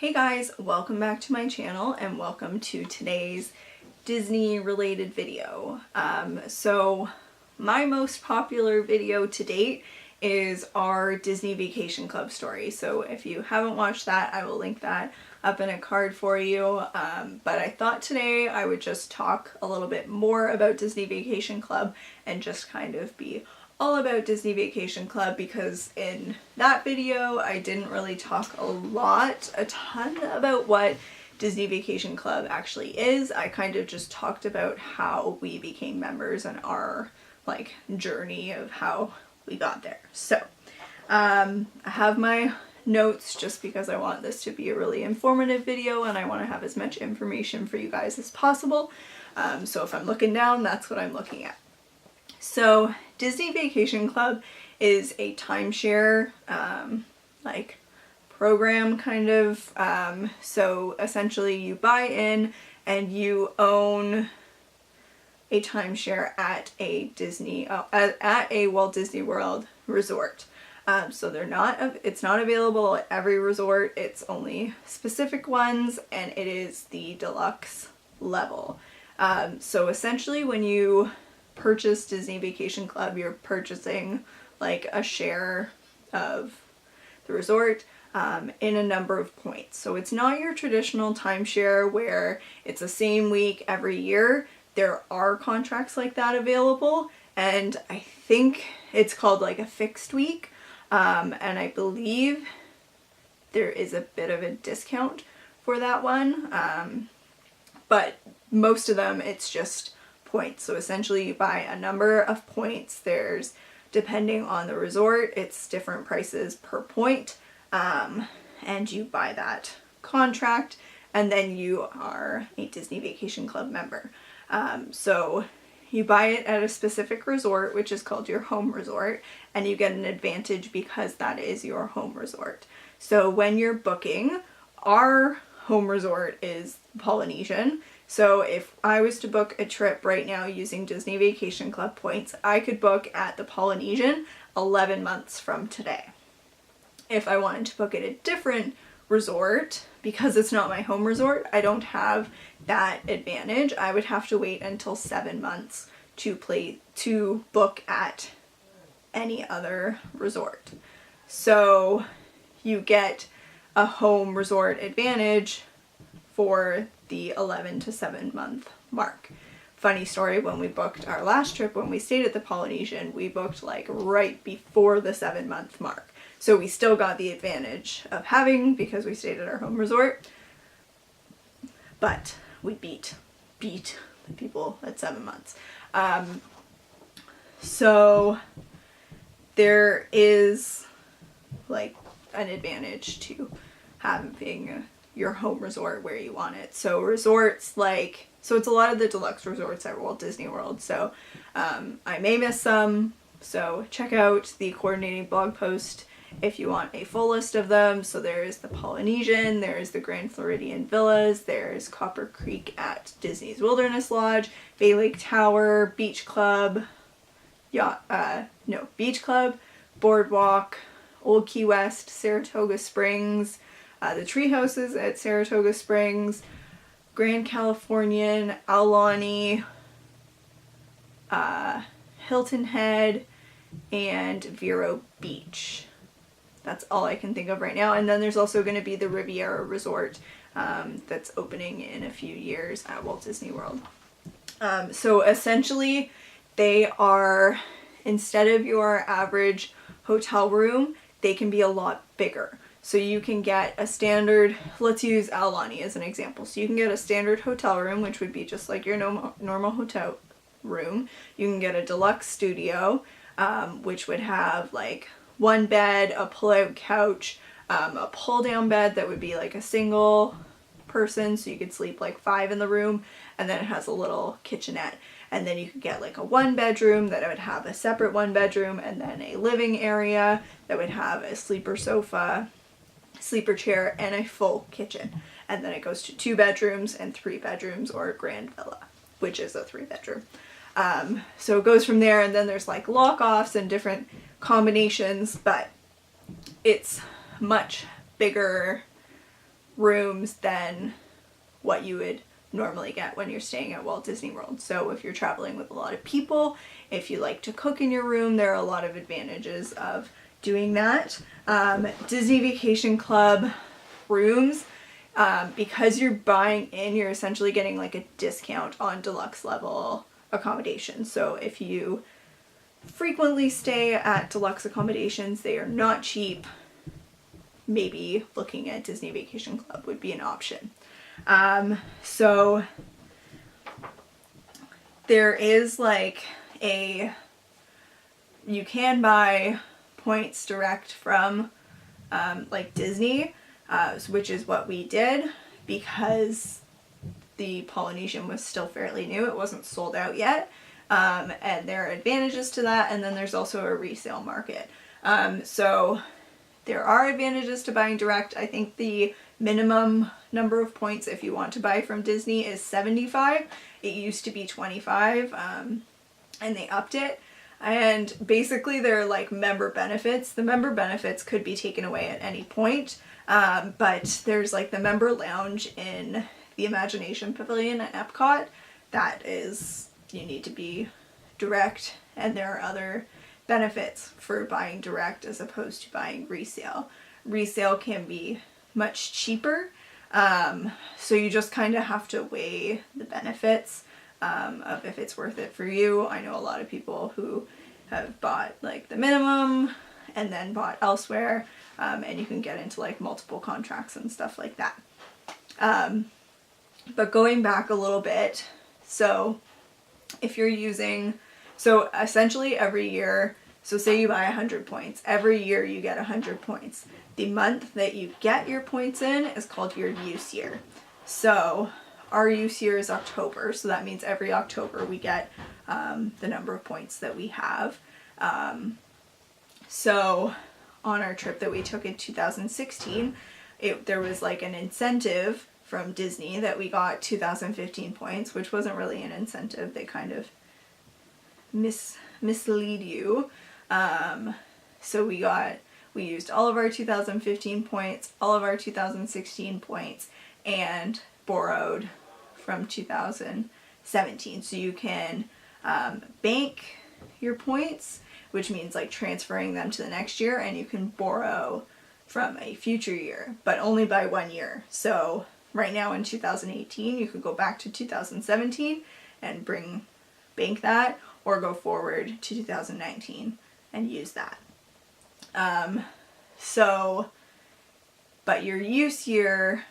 Hey guys, welcome back to my channel and welcome to today's Disney related video. So my most popular video to date is our Disney Vacation Club story. So if you haven't watched that, I will link that up in a card for you. But I thought today I would just talk a little bit more about Disney Vacation Club and just kind of be all about Disney Vacation Club, because in that video I didn't really talk a ton about what Disney Vacation Club actually is. I kind of just talked about how we became members and our journey of how we got there. So I have my notes just because I want this to be a really informative video and I want to have as much information for you guys as possible. So if I'm looking down, that's what I'm looking at. So Disney Vacation Club is a timeshare program kind of. So essentially you buy in and you own a timeshare at a at a Walt Disney World resort. So it's not available at every resort. It's only specific ones, and it is the deluxe level. So essentially when you purchase Disney Vacation Club, you're purchasing a share of the resort in a number of points. So it's not your traditional timeshare where it's the same week every year. There are contracts like that available, and I think it's called a fixed week, and I believe there is a bit of a discount for that one, but most of them it's just points. So essentially you buy a number of points. There's, depending on the resort, it's different prices per point, and you buy that contract and then you are a Disney Vacation Club member. So you buy it at a specific resort, which is called your home resort, and you get an advantage because that is your home resort. So when you're booking, our home resort is Polynesian. So if I was to book a trip right now using Disney Vacation Club points, I could book at the Polynesian 11 months from today. If I wanted to book at a different resort, because it's not my home resort, I don't have that advantage. I would have to wait until 7 months to book at any other resort. So you get a home resort advantage for the 11 to 7 month mark. Funny story, when we booked our last trip, when we stayed at the Polynesian, we booked right before the 7 month mark. So we still got the advantage of having, because we stayed at our home resort, but we beat the people at 7 months. So there is an advantage to having your home resort where you want it. So resorts so it's a lot of the deluxe resorts at Walt Disney World. So I may miss some, so check out the coordinating blog post if you want a full list of them. So there's the Polynesian, there's the Grand Floridian Villas, there's Copper Creek at Disney's Wilderness Lodge, Bay Lake Tower, Beach Club, Beach Club, Boardwalk, Old Key West, Saratoga Springs, the tree houses at Saratoga Springs, Grand Californian, Aulani, Hilton Head, and Vero Beach. That's all I can think of right now. And then there's also going to be the Riviera Resort that's opening in a few years at Walt Disney World. So essentially they are, instead of your average hotel room, they can be a lot bigger. So you can get a standard, let's use Aulani as an example. So you can get a standard hotel room, which would be just like your normal hotel room. You can get a deluxe studio, which would have one bed, a pull-out couch, a pull-down bed that would be a single person, so you could sleep 5 in the room, and then it has a little kitchenette. And then you could get a 1-bedroom that would have a separate 1-bedroom, and then a living area that would have a sleeper sofa, sleeper chair, and a full kitchen. And then it goes to 2 bedrooms and 3 bedrooms, or a grand villa, which is a 3-bedroom. So it goes from there, and then there's lock-offs and different combinations, but it's much bigger rooms than what you would normally get when you're staying at Walt Disney World. So if you're traveling with a lot of people, if you like to cook in your room, there are a lot of advantages of doing that. Disney Vacation Club rooms, because you're buying in, you're essentially getting like a discount on deluxe level accommodations. So if you frequently stay at deluxe accommodations, they are not cheap. Maybe looking at Disney Vacation Club would be an option. So there is like you can buy points direct from like Disney, which is what we did because the Polynesian was still fairly new. It wasn't sold out yet. And there are advantages to that, and then there's also a resale market. So there are advantages to buying direct. I think the minimum number of points if you want to buy from Disney is 75. It used to be 25, and they upped it. And basically they're like member benefits. The member benefits could be taken away at any point, but there's like the member lounge in the Imagination Pavilion at Epcot. That is, you need to be direct, and there are other benefits for buying direct as opposed to buying resale. Resale can be much cheaper, so you just kind of have to weigh the benefits of if it's worth it for you. I know a lot of people who have bought like the minimum and then bought elsewhere, and you can get into like multiple contracts and stuff like that. But going back a little bit, so if you're using, so essentially every year, so say you buy 100 points, every year you get 100 points. The month that you get your points in is called your use year. So our use year is October, so that means every October we get the number of points that we have. So on our trip that we took in 2016, there was like an incentive from Disney that we got 2015 points, which wasn't really an incentive. They kind of mislead you. So we used all of our 2015 points, all of our 2016 points, and borrowed from 2017. So you can bank your points, which means like transferring them to the next year, and you can borrow from a future year, but only by 1 year. So right now in 2018, you could go back to 2017 and bank that, or go forward to 2019 and use that. But your use year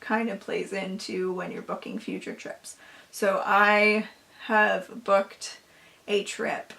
kind of plays into when you're booking future trips. So I have booked a trip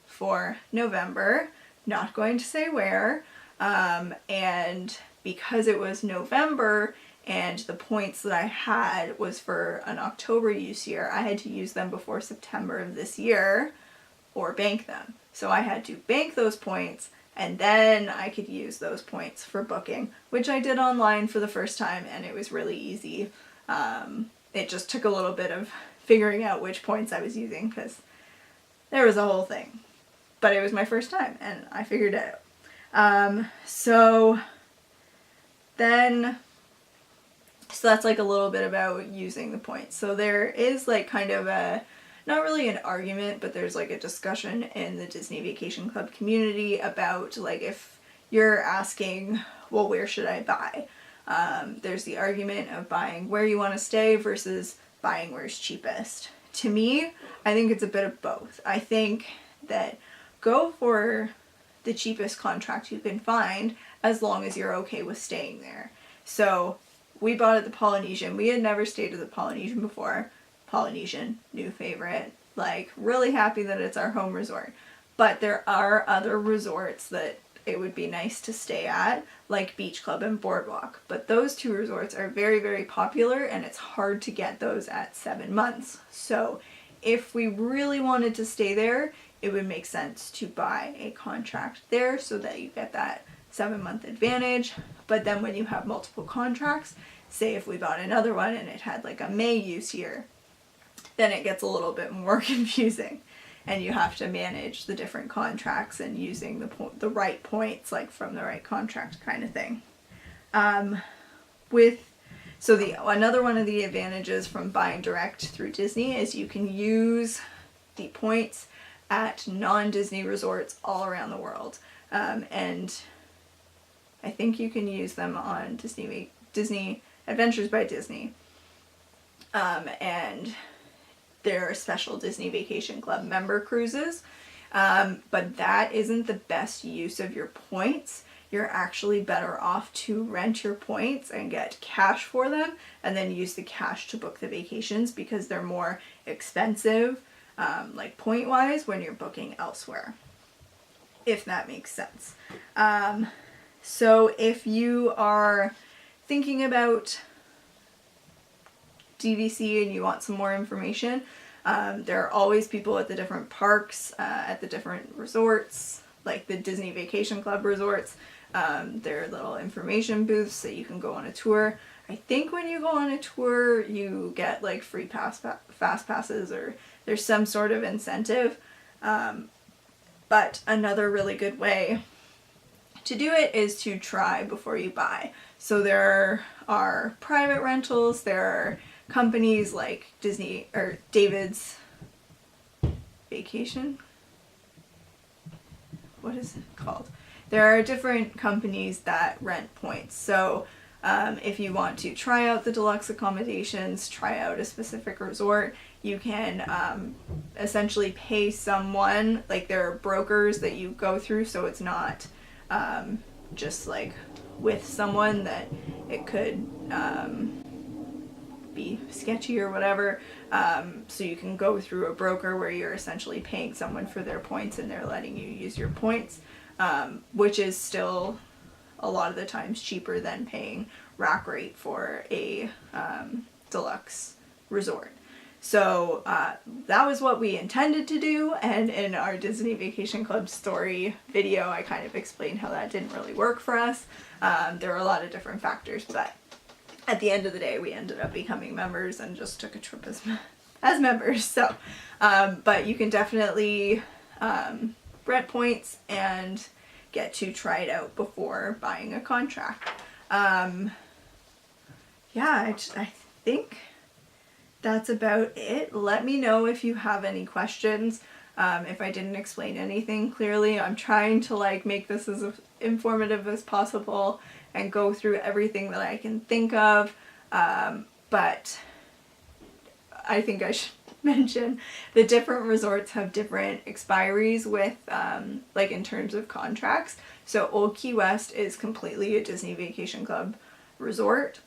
for November, not going to say where, and because it was November and the points that I had was for an October use year, I had to use them before September of this year or bank them. So I had to bank those points, and then I could use those points for booking, which I did online for the first time, and it was really easy. It just took a little bit of figuring out which points I was using, because there was a whole thing. But it was my first time, and I figured it out. So that's like a little bit about using the points. So there is like kind of not really an argument, but there's like a discussion in the Disney Vacation Club community about like if you're asking, well, where should I buy? There's the argument of buying where you want to stay versus buying where's cheapest. To me, I think it's a bit of both. I think that go for the cheapest contract you can find as long as you're okay with staying there. So we bought at the Polynesian. We had never stayed at the Polynesian before. Polynesian, new favorite. Like, really happy that it's our home resort. But there are other resorts that it would be nice to stay at, like Beach Club and Boardwalk. But those two resorts are very, very popular, and it's hard to get those at 7 months. So if we really wanted to stay there, it would make sense to buy a contract there so that you get that 7-month advantage. But then when you have multiple contracts, say if we bought another one and it had like a May use year, then it gets a little bit more confusing, and you have to manage the different contracts and using the right points, like from the right contract kind of thing. With So another one of the advantages from buying direct through Disney is you can use the points at non-Disney resorts all around the world. And I think you can use them on Disney Adventures by Disney. And there are special Disney Vacation Club member cruises. But that isn't the best use of your points. You're actually better off to rent your points and get cash for them and then use the cash to book the vacations because they're more expensive, like point-wise, when you're booking elsewhere, if that makes sense. So if you are thinking about DVC and you want some more information, there are always people at the different parks, at the different resorts, like the Disney Vacation Club resorts. There are little information booths that you can go on a tour. I think when you go on a tour, you get like free fast passes, or there's some sort of incentive. But another really good way to do it is to try before you buy. So there are private rentals, there are companies like Disney or David's Vacation. What is it called? There are different companies that rent points. So if you want to try out the deluxe accommodations, try out a specific resort, you can essentially pay someone, like there are brokers that you go through, so it's not just like with someone that it could be sketchy or whatever. So you can go through a broker where you're essentially paying someone for their points and they're letting you use your points, which is still a lot of the times cheaper than paying rack rate for a deluxe resort. So that was what we intended to do, and in our Disney Vacation Club story video I kind of explained how that didn't really work for us. There were a lot of different factors, but at the end of the day we ended up becoming members and just took a trip as members. So but you can definitely rent points and get to try it out before buying a contract. Yeah, I think that's about it. Let me know if you have any questions. If I didn't explain anything clearly, I'm trying to like make this as informative as possible and go through everything that I can think of. But I think I should mention the different resorts have different expiries with like in terms of contracts. So Old Key West is completely a Disney Vacation Club resort.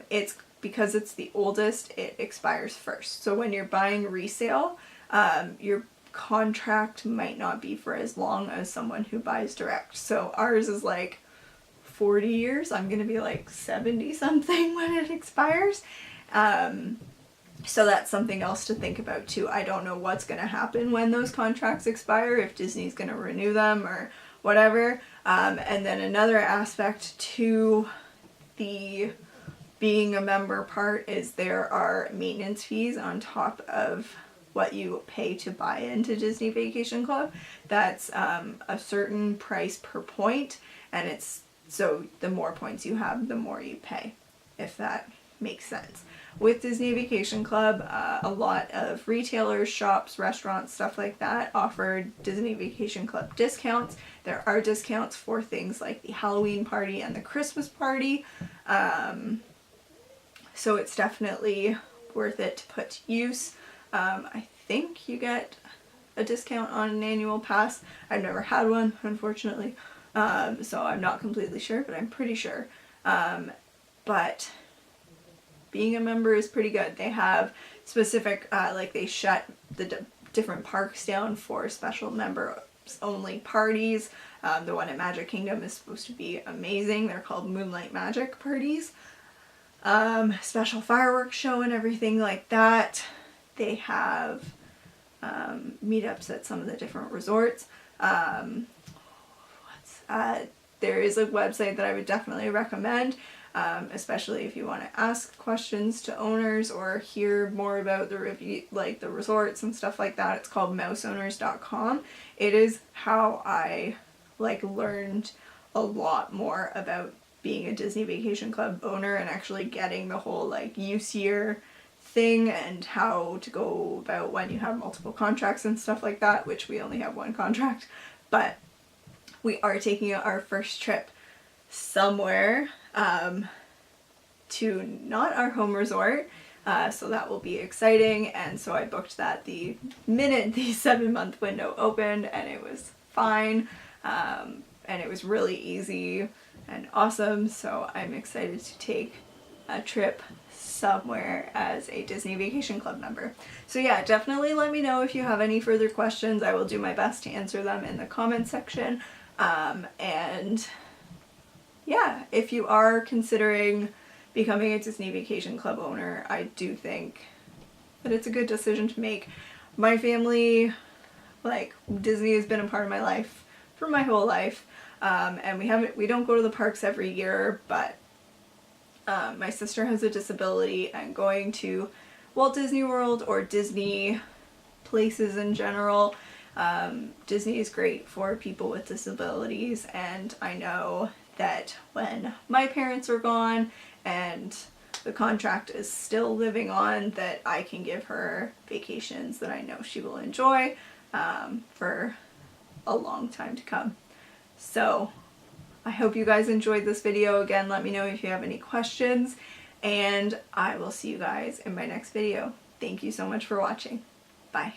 It's because it's the oldest, it expires first. So when you're buying resale, your contract might not be for as long as someone who buys direct. So ours is like 40 years. I'm gonna be like 70 something when it expires. So that's something else to think about too. I don't know what's gonna happen when those contracts expire, if Disney's gonna renew them or whatever. And then another aspect to the being a member part is there are maintenance fees on top of what you pay to buy into Disney Vacation Club. That's a certain price per point, and it's so the more points you have, the more you pay, if that makes sense. With Disney Vacation Club, a lot of retailers, shops, restaurants, stuff like that offer Disney Vacation Club discounts. There are discounts for things like the Halloween party and the Christmas party. So it's definitely worth it to put to use. I think you get a discount on an annual pass. I've never had one, unfortunately, so I'm not completely sure, but I'm pretty sure. But being a member is pretty good. They have specific, like they shut the different parks down for special members only parties. The one at Magic Kingdom is supposed to be amazing. They're called Moonlight Magic parties. Special fireworks show and everything like that. They have meetups at some of the different resorts. There is a website that I would definitely recommend, especially if you want to ask questions to owners or hear more about the review, like the resorts and stuff like that. It's called mouseowners.com. It is how I learned a lot more about being a Disney Vacation Club owner and actually getting the whole like use year thing and how to go about when you have multiple contracts and stuff like that, which we only have one contract. But we are taking our first trip somewhere to not our home resort, so that will be exciting. And so I booked that the minute the 7-month window opened, and it was fine, and it was really easy and awesome. So I'm excited to take a trip somewhere as a Disney Vacation Club member. So yeah, definitely let me know if you have any further questions. I will do my best to answer them in the comment section. And yeah, if you are considering becoming a Disney Vacation Club owner, I do think that it's a good decision to make. My family, like, Disney has been a part of my life for my whole life, and we don't go to the parks every year, but my sister has a disability, and going to Walt Disney World or Disney places in general, Disney is great for people with disabilities. And I know that when my parents are gone and the contract is still living on, that I can give her vacations that I know she will enjoy for a long time to come. So I hope you guys enjoyed this video. Again, let me know if you have any questions, and I will see you guys in my next video. Thank you so much for watching. Bye.